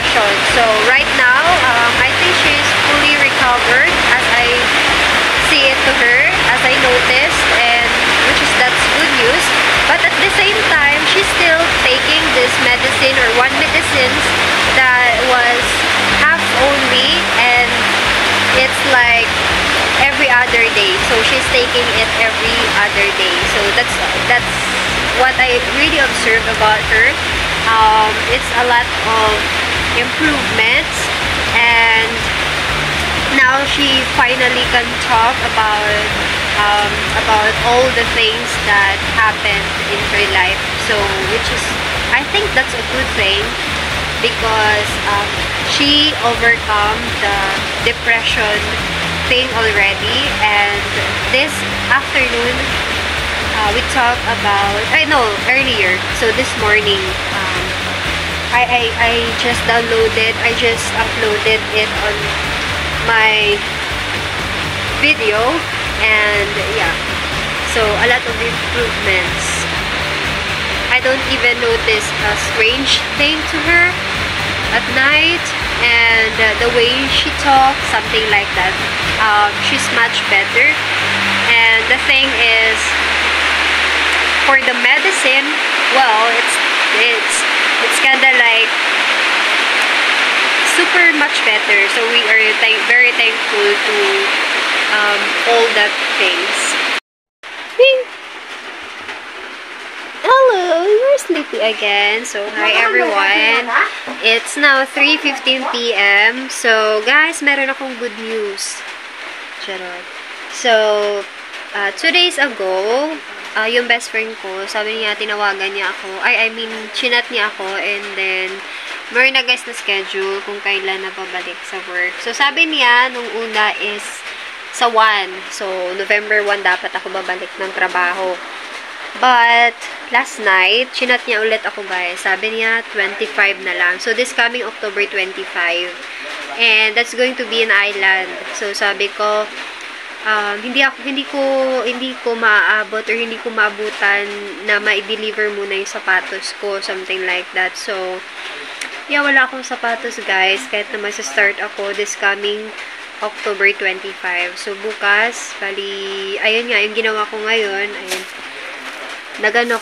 depression. So right now, I think she's fully recovered as I see it to her, as I noticed, and that's good news. But at the same time, she's still taking this medicine or one medicine that was half only, and it's like every other day. So she's taking it every other day. So that's what I really observe about her. It's a lot of improvements, and now she finally can talk about all the things that happened in her life. So which is, I think that's a good thing, because she overcome the depression thing already. And this afternoon we talked about, earlier, so this morning I just uploaded it on my video, and yeah, so a lot of improvements. I don't even notice a strange thing to her at night, and the way she talks, something like that, she's much better. And the thing is, for the medicine, well, it's kind of like super much better. So we are very thankful to all that things. Hello, you're sleepy again. So hi everyone. It's now 3:15 p.m. So guys, meron akong good news. Charot. So 2 days ago, yung best friend ko, sabi niya, tinawagan niya ako. Chinat niya ako, and then meron na guys na schedule kung kailan na babalik sa work. So sabi niya, nung una is sa 1. So November 1 dapat ako babalik ng trabaho. But last night, chinat niya ulit ako guys. Sabi niya 25 na lang. So this coming October 25. And that's going to be an island. So sabi ko, hindi ko maaabot or hindi ko maabutan na ma-deliver muna yung sapatos ko, something like that. So yeah, wala akong sapatos guys, kahit na mag-start ako this coming October 25. So bukas, bali, ayun nga, yung ginawa ko ngayon, ayun, nag-ayos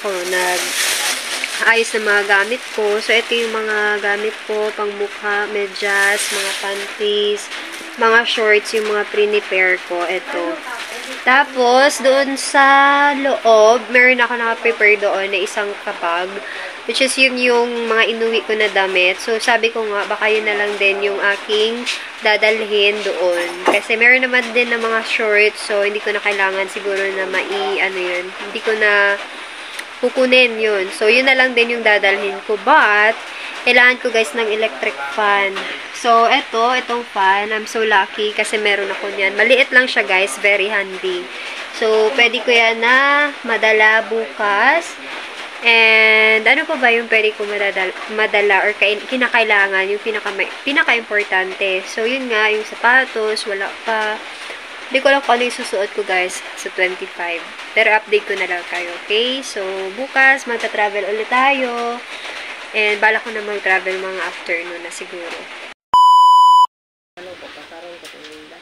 na mga gamit ko. So ito yung mga gamit ko, pang mukha, medyas, mga panties, mga shorts, yung mga prepare ko, ito. Tapos, doon sa loob, meron ako naka-prepare doon na isang kapag, which is yung mga inuwi ko na damit. So, sabi ko nga, baka yun na lang din yung aking dadalhin doon. Kasi meron naman din na mga shorts, so hindi ko na kailangan siguro na hindi ko na kukunin yun. So, yun na lang din yung dadalhin ko. But, kailangan ko guys ng electric fan. So, itong fan, I'm so lucky kasi meron ako niyan. Maliit lang siya guys, very handy. So, pwede ko yan na madala bukas. And, ano pa ba yung pwede ko madala or kinakailangan, yung pinaka-importante. So, yun nga, yung sapatos, wala pa. Hindi ko lang kung ano yung susuot ko guys sa 25. Pero update ko na lang kayo, okay? So, bukas, magta-travel ulit tayo. And, bala ko na mag-travel mga afternoon na siguro. Ano ko, pagkaroon ko itong linda.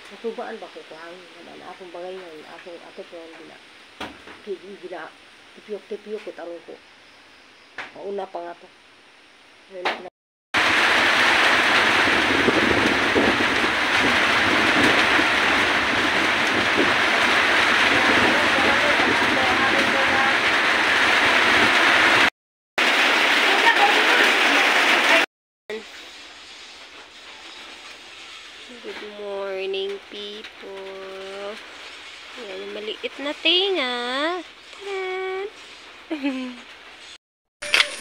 Natubaan ba ko kuhang? Na akong bagay yan, ato po ang gina. Tipiyok ko tarong ko. Mauna pa nga to. Good morning, people. Yan, maliit na tinga.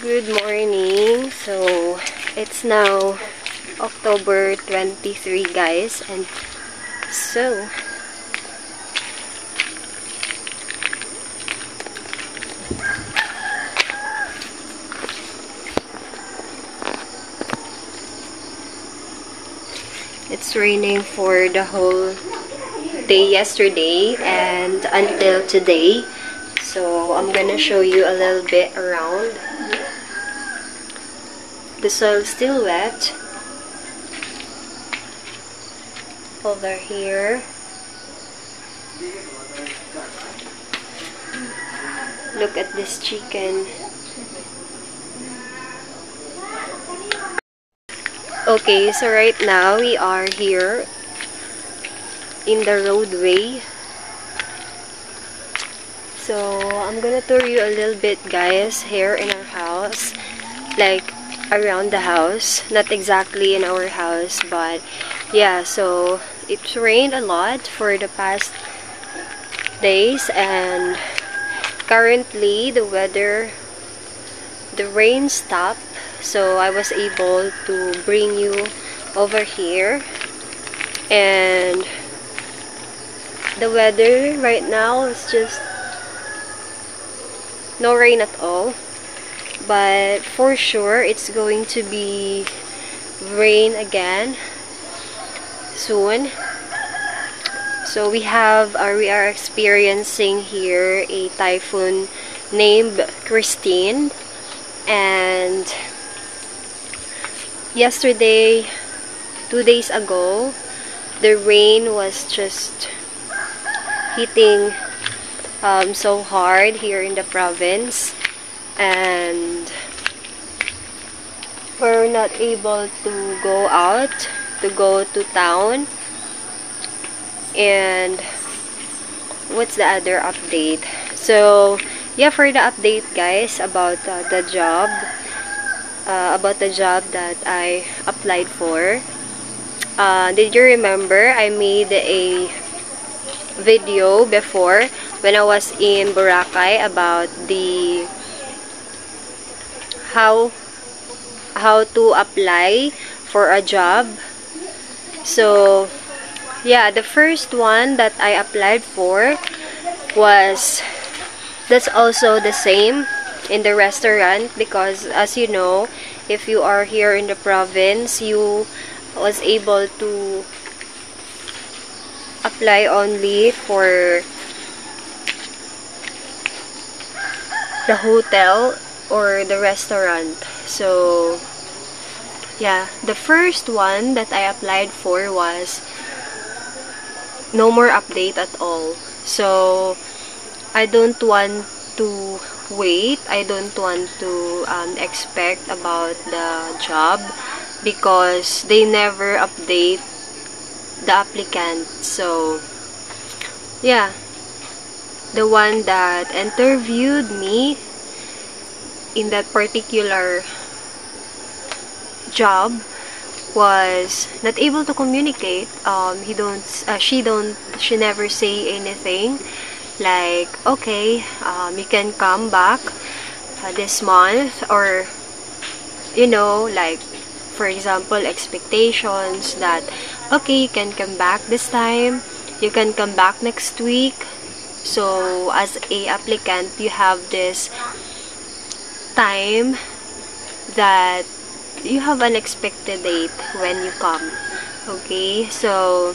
Good morning. So, it's now October 23, guys. And so, it's raining for the whole day yesterday and until today. So I'm gonna show you a little bit around. the soil still wet. Over here. Look at this chicken. Okay, so right now we are here in the roadway. So I'm gonna tour you a little bit, guys, here in our house, like around the house, not exactly in our house, but yeah. So it's rained a lot for the past days, and currently the rain stopped, so I was able to bring you over here. And the weather right now is just no rain at all, but for sure it's going to be rain again soon. So we are experiencing here a typhoon named Christine, and yesterday, 2 days ago, the rain was just hitting so hard here in the province, and we're not able to go out, to go to town. And what's the other update? So yeah, for the update, guys, about the job that I applied for, did you remember I made a video before when I was in Boracay about the how to apply for a job? So yeah, the first one that I applied for that's also the same in the restaurant, because as you know, if you are here in the province, you was able to apply only for the hotel or the restaurant. So yeah, the first one that I applied for was no more update at all. So I don't want to wait. I don't want to expect about the job, because they never update the applicant. So yeah, the one that interviewed me in that particular job was not able to communicate. She never say anything like, okay, you can come back this month, or you know, like for example, expectations that okay, you can come back this time, you can come back next week. So as a applicant, you have this time that you have an expected date when you come. Okay, so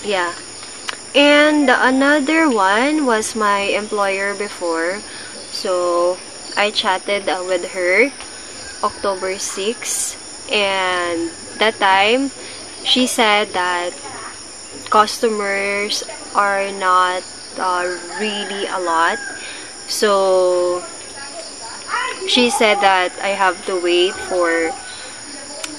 yeah. And another one was my employer before. So I chatted with her October 6, and that time she said that customers are not really a lot. So she said that I have to wait for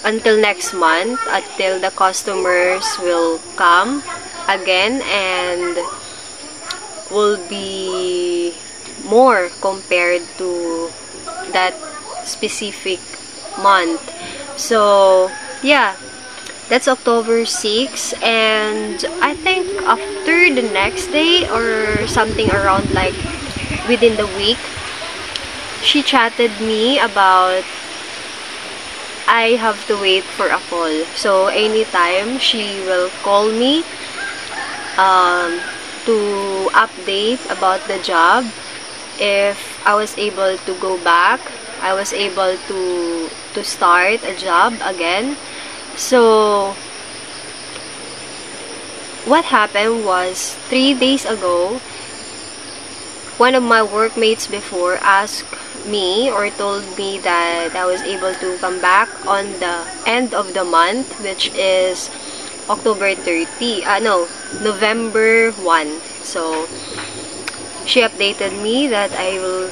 until next month, until the customers will come again and will be more compared to that specific month. So yeah, that's October 6, and I think after the next day or something around like within the week, she chatted me about I have to wait for a call. So anytime she will call me to update about the job, if I was able to go back, I was able to start a job again. So what happened was 3 days ago, one of my workmates before asked me or told me that I was able to come back on the end of the month, which is October 30. No, November 1. So, she updated me that I will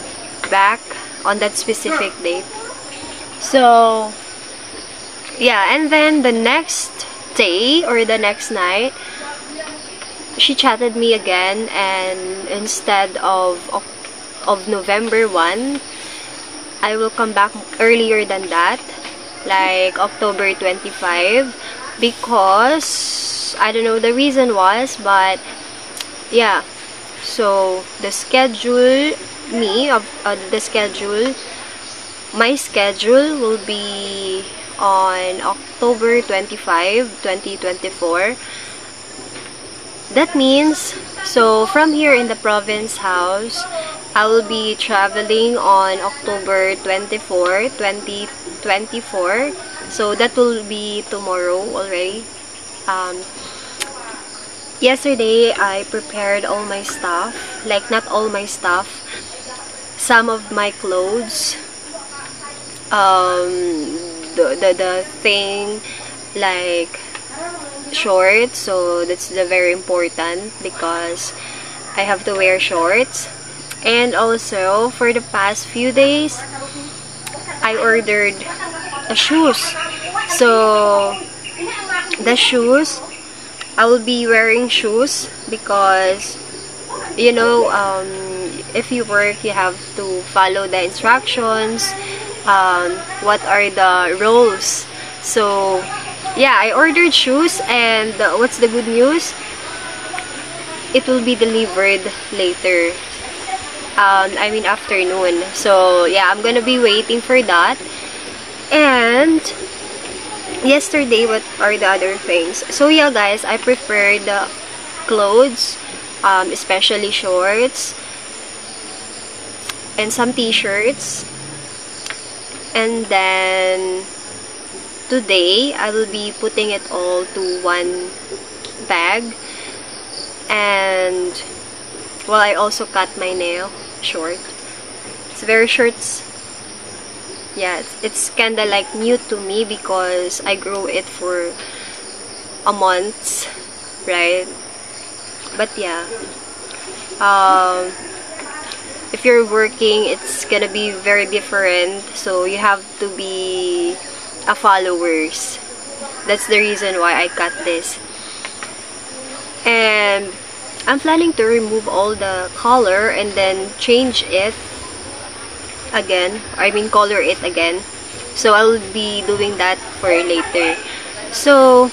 back on that specific date. So, yeah, and then the next day or the next night, she chatted me again, and instead of November 1, I will come back earlier than that, like October 25, because I don't know the reason was, but yeah. So the schedule, my schedule will be on October 25, 2024. That means, so from here in the province house, I will be traveling on October 24, 2024. So that will be tomorrow already. Yesterday, I prepared all my stuff. Like, not all my stuff. Some of my clothes. The thing, like, shorts. So, that's very important because I have to wear shorts. And also, for the past few days, I ordered shoes. So, the shoes, I will be wearing shoes because, you know, if you work, you have to follow the instructions, what are the rules. So, yeah, I ordered shoes, and what's the good news? It will be delivered later. I mean afternoon. So, yeah, I'm gonna be waiting for that. And yesterday, what are the other things? So, yeah, guys, I prepared the clothes, especially shorts, and some t-shirts. And then, today, I will be putting it all to one bag. And, well, I also cut my nail short. It's very short. Yeah, it's kinda like new to me because I grew it for a month, right? But yeah, if you're working, it's gonna be very different. So you have to be a followers. That's the reason why I cut this. And I'm planning to remove all the color and then change it again. I mean, color it again. So I'll be doing that for later. So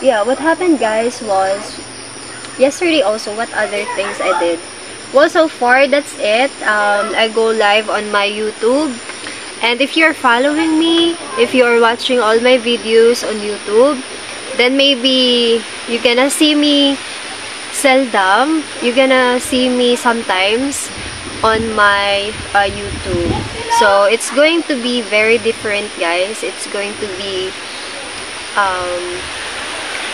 yeah, what happened, guys, was yesterday also, what other things I did. Well, so far, that's it. I go live on my YouTube. And if you're following me, if you're watching all my videos on YouTube, then maybe you're gonna see me seldom. You're gonna see me sometimes on my YouTube. So, it's going to be very different, guys. It's going to be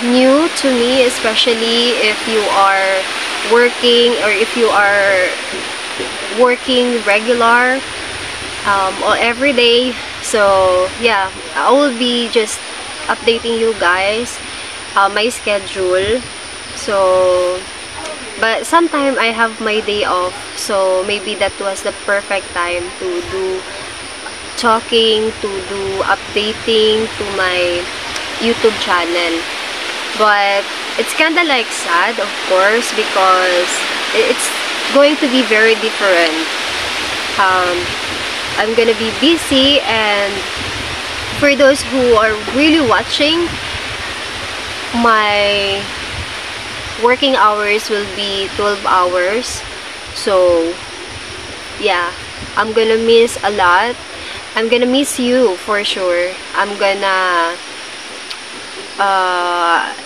new to me, especially if you are working or if you are working regular or every day. So, yeah, I will be just updating you guys my schedule. So, but sometime I have my day off, so maybe that was the perfect time to do talking, to do updating to my YouTube channel. But it's kinda like sad, of course, because it's going to be very different. I'm gonna be busy, and for those who are really watching, my working hours will be 12 hours. So, yeah, I'm gonna miss a lot. I'm gonna miss you for sure. I'm gonna,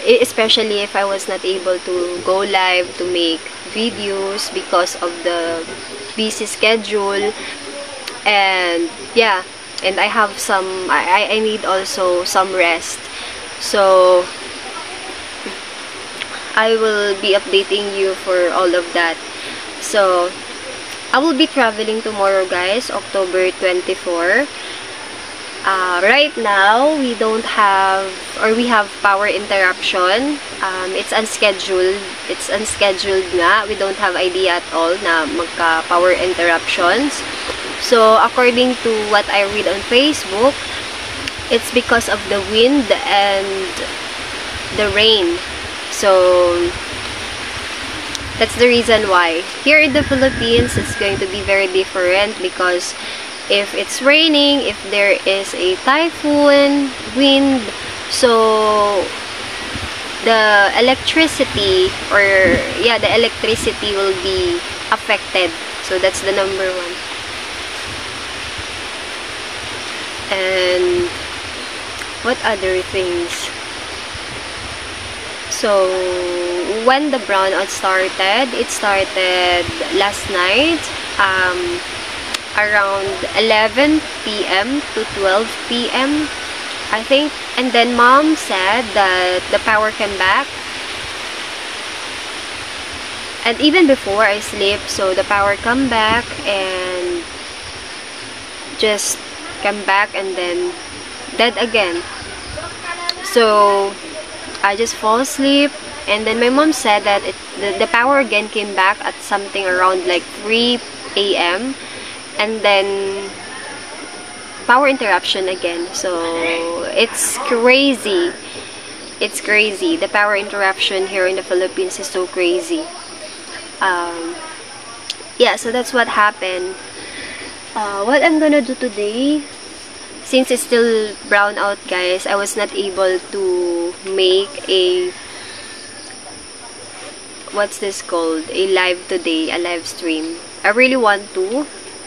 especially if I was not able to go live to make videos because of the busy schedule. And, yeah, and I have some, I need also some rest. So, I will be updating you for all of that. So, I will be traveling tomorrow, guys, October 24. Right now, we don't have, or we have power interruption. It's unscheduled. It's unscheduled nga. We don't have idea at all na magka-power interruptions. So, according to what I read on Facebook, it's because of the wind and the rain. So, that's the reason why. Here in the Philippines, it's going to be very different because if it's raining, if there is a typhoon, wind, so the electricity will be affected. So that's the number one. And what other things? So when the brownout started, it started last night. Around 11 p.m. to 12 p.m. I think. And then mom said that the power came back. And even before I sleep, so the power come back and just come back and then dead again. So I just fall asleep. And then my mom said that the power again came back at something around like 3 a.m. And then power interruption again. So it's crazy. It's crazy. The power interruption here in the Philippines is so crazy. Yeah, so that's what happened. What I'm gonna do today, since it's still brown out, guys, I was not able to make a, what's this called, a live today, a live stream. I really want to,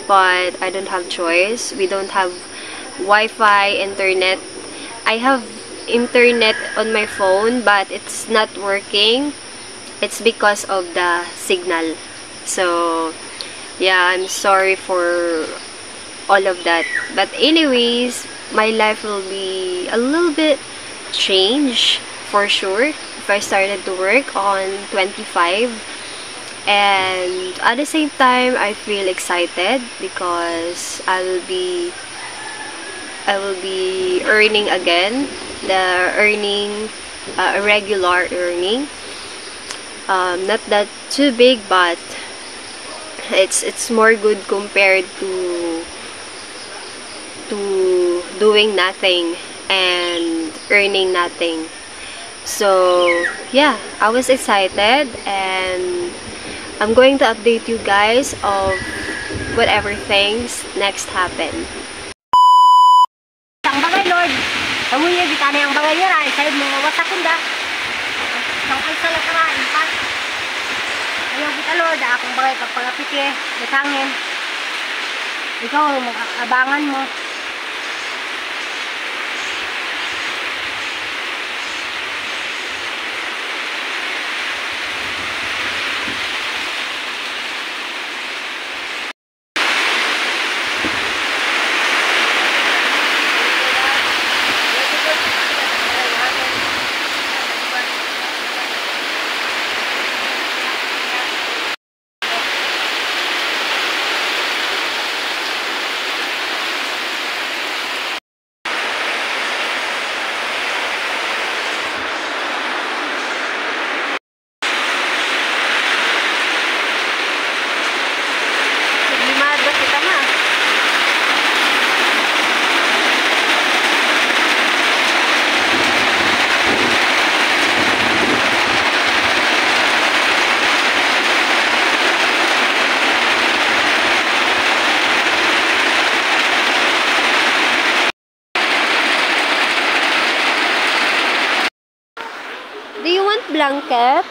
but I don't have choice. We don't have Wi-Fi, internet. I have internet on my phone, but it's not working. It's because of the signal. So yeah, I'm sorry for all of that. But anyways, my life will be a little bit changed for sure if I started to work on 25. And at the same time, I feel excited because I will be earning again, the earning, regular earning. Not that too big, but it's more good compared to doing nothing and earning nothing. So yeah, I was excited, and I'm going to update you guys of whatever things next happen. Ang bagay, Lord. Kamuya, kita na yung bagay yun, ay sa'yo mga wasakunda. Ang alsa na tara, impas. Ayaw kita, Lord, akong bagay pagpagapike, dasangin. Ikaw, abangan mo. Do you want blanket?